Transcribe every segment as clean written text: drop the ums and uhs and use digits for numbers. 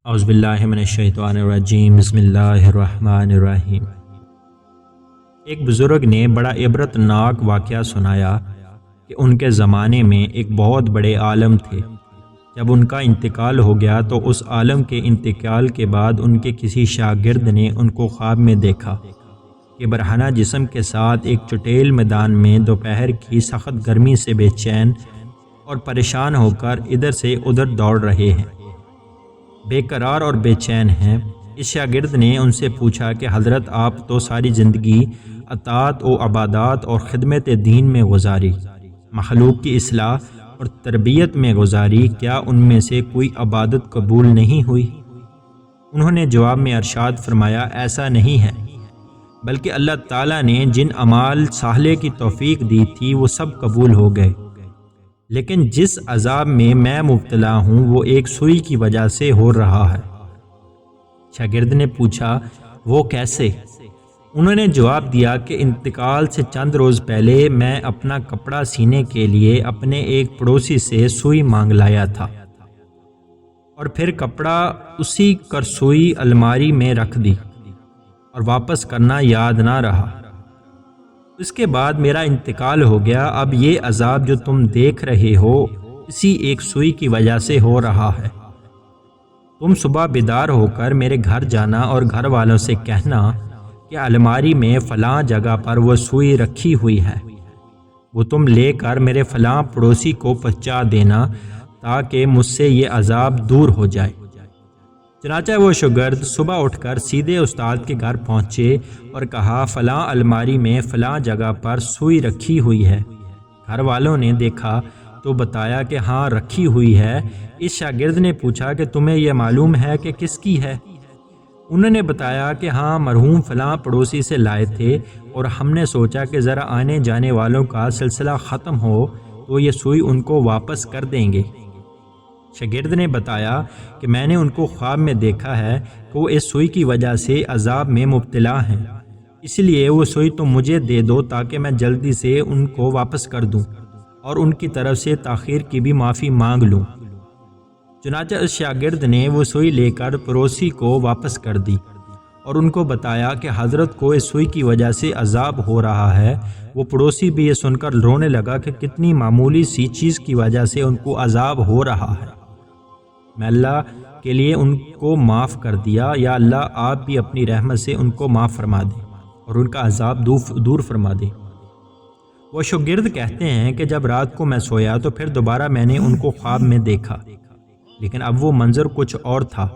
اعوذ باللہ من الشیطان الرجیم بسم اللہ الرحمن الرحیم۔ ایک بزرگ نے بڑا عبرت ناک واقعہ سنایا کہ ان کے زمانے میں ایک بہت بڑے عالم تھے۔ جب ان کا انتقال ہو گیا تو اس عالم کے انتقال کے بعد ان کے کسی شاگرد نے ان کو خواب میں دیکھا کہ برہنہ جسم کے ساتھ ایک چٹیل میدان میں دوپہر کی سخت گرمی سے بے چین اور پریشان ہو کر ادھر سے ادھر دوڑ رہے ہیں، بے قرار اور بے چین ہیں۔ اس شاگرد نے ان سے پوچھا کہ حضرت آپ تو ساری زندگی اطاعت و عبادات اور خدمت دین میں گزاری، مخلوق کی اصلاح اور تربیت میں گزاری، کیا ان میں سے کوئی عبادت قبول نہیں ہوئی؟ انہوں نے جواب میں ارشاد فرمایا ایسا نہیں ہے، بلکہ اللہ تعالیٰ نے جن اعمال صالحہ کی توفیق دی تھی وہ سب قبول ہو گئے، لیکن جس عذاب میں میں مبتلا ہوں وہ ایک سوئی کی وجہ سے ہو رہا ہے۔ شاگرد نے پوچھا وہ کیسے؟ انہوں نے جواب دیا کہ انتقال سے چند روز پہلے میں اپنا کپڑا سینے کے لیے اپنے ایک پڑوسی سے سوئی مانگ لایا تھا اور پھر کپڑا اسی کرسوئی الماری میں رکھ دی اور واپس کرنا یاد نہ رہا۔ اس کے بعد میرا انتقال ہو گیا۔ اب یہ عذاب جو تم دیکھ رہے ہو اسی ایک سوئی کی وجہ سے ہو رہا ہے۔ تم صبح بیدار ہو کر میرے گھر جانا اور گھر والوں سے کہنا کہ الماری میں فلاں جگہ پر وہ سوئی رکھی ہوئی ہے، وہ تم لے کر میرے فلاں پڑوسی کو پہنچا دینا تاکہ مجھ سے یہ عذاب دور ہو جائے۔ چنانچہ وہ شاگرد صبح اٹھ کر سیدھے استاد کے گھر پہنچے اور کہا فلاں الماری میں فلاں جگہ پر سوئی رکھی ہوئی ہے۔ گھر والوں نے دیکھا تو بتایا کہ ہاں رکھی ہوئی ہے۔ اس شاگرد نے پوچھا کہ تمہیں یہ معلوم ہے کہ کس کی ہے؟ انہوں نے بتایا کہ ہاں مرحوم فلاں پڑوسی سے لائے تھے اور ہم نے سوچا کہ ذرا آنے جانے والوں کا سلسلہ ختم ہو تو یہ سوئی ان کو واپس کر دیں گے۔ شاگرد نے بتایا کہ میں نے ان کو خواب میں دیکھا ہے کہ وہ اس سوئی کی وجہ سے عذاب میں مبتلا ہیں، اس لیے وہ سوئی تم مجھے دے دو تاکہ میں جلدی سے ان کو واپس کر دوں اور ان کی طرف سے تاخیر کی بھی معافی مانگ لوں۔ چنانچہ اس شاگرد نے وہ سوئی لے کر پڑوسی کو واپس کر دی اور ان کو بتایا کہ حضرت کو اس سوئی کی وجہ سے عذاب ہو رہا ہے۔ وہ پڑوسی بھی یہ سن کر رونے لگا کہ کتنی معمولی سی چیز کی وجہ سے ان کو عذاب ہو رہا ہے۔ میں اللہ کے لیے ان کو معاف کر دیا، یا اللہ آپ بھی اپنی رحمت سے ان کو معاف فرما دیں اور ان کا عذاب دور فرما دیں۔ وہ شاگرد کہتے ہیں کہ جب رات کو میں سویا تو پھر دوبارہ میں نے ان کو خواب میں دیکھا، لیکن اب وہ منظر کچھ اور تھا۔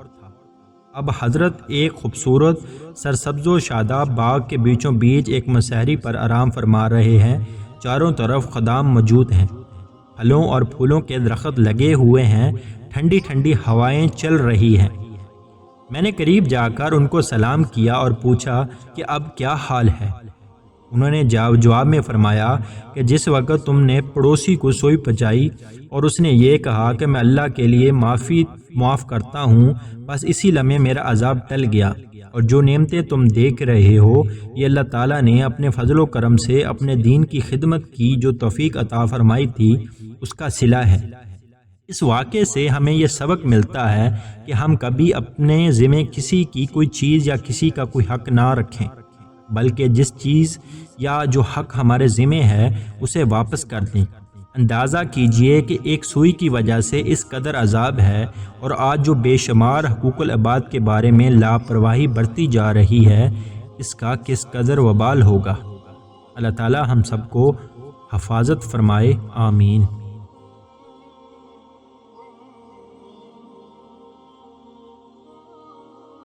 اب حضرت ایک خوبصورت سرسبز و شاداب باغ کے بیچوں بیچ ایک مسحری پر آرام فرما رہے ہیں۔ چاروں طرف خدام موجود ہیں، پھلوں اور پھولوں کے درخت لگے ہوئے ہیں، ٹھنڈی ٹھنڈی ہوائیں چل رہی ہیں۔ میں نے قریب جا کر ان کو سلام کیا اور پوچھا کہ اب کیا حال ہے؟ انہوں نے جواب میں فرمایا کہ جس وقت تم نے پڑوسی کو سوئی پہنچائی اور اس نے یہ کہا کہ میں اللہ کے لیے معاف کرتا ہوں، بس اسی لمحے میرا عذاب ٹل گیا، اور جو نعمتیں تم دیکھ رہے ہو یہ اللہ تعالیٰ نے اپنے فضل و کرم سے اپنے دین کی خدمت کی جو توفیق عطا فرمائی تھی اس کا صلہ ہے۔ اس واقعے سے ہمیں یہ سبق ملتا ہے کہ ہم کبھی اپنے ذمہ کسی کی کوئی چیز یا کسی کا کوئی حق نہ رکھیں، بلکہ جس چیز یا جو حق ہمارے ذمہ ہے اسے واپس کر دیں۔ اندازہ کیجئے کہ ایک سوئی کی وجہ سے اس قدر عذاب ہے، اور آج جو بے شمار حقوق العباد کے بارے میں لاپرواہی برتی جا رہی ہے اس کا کس قدر وبال ہوگا۔ اللہ تعالی ہم سب کو حفاظت فرمائے، آمین۔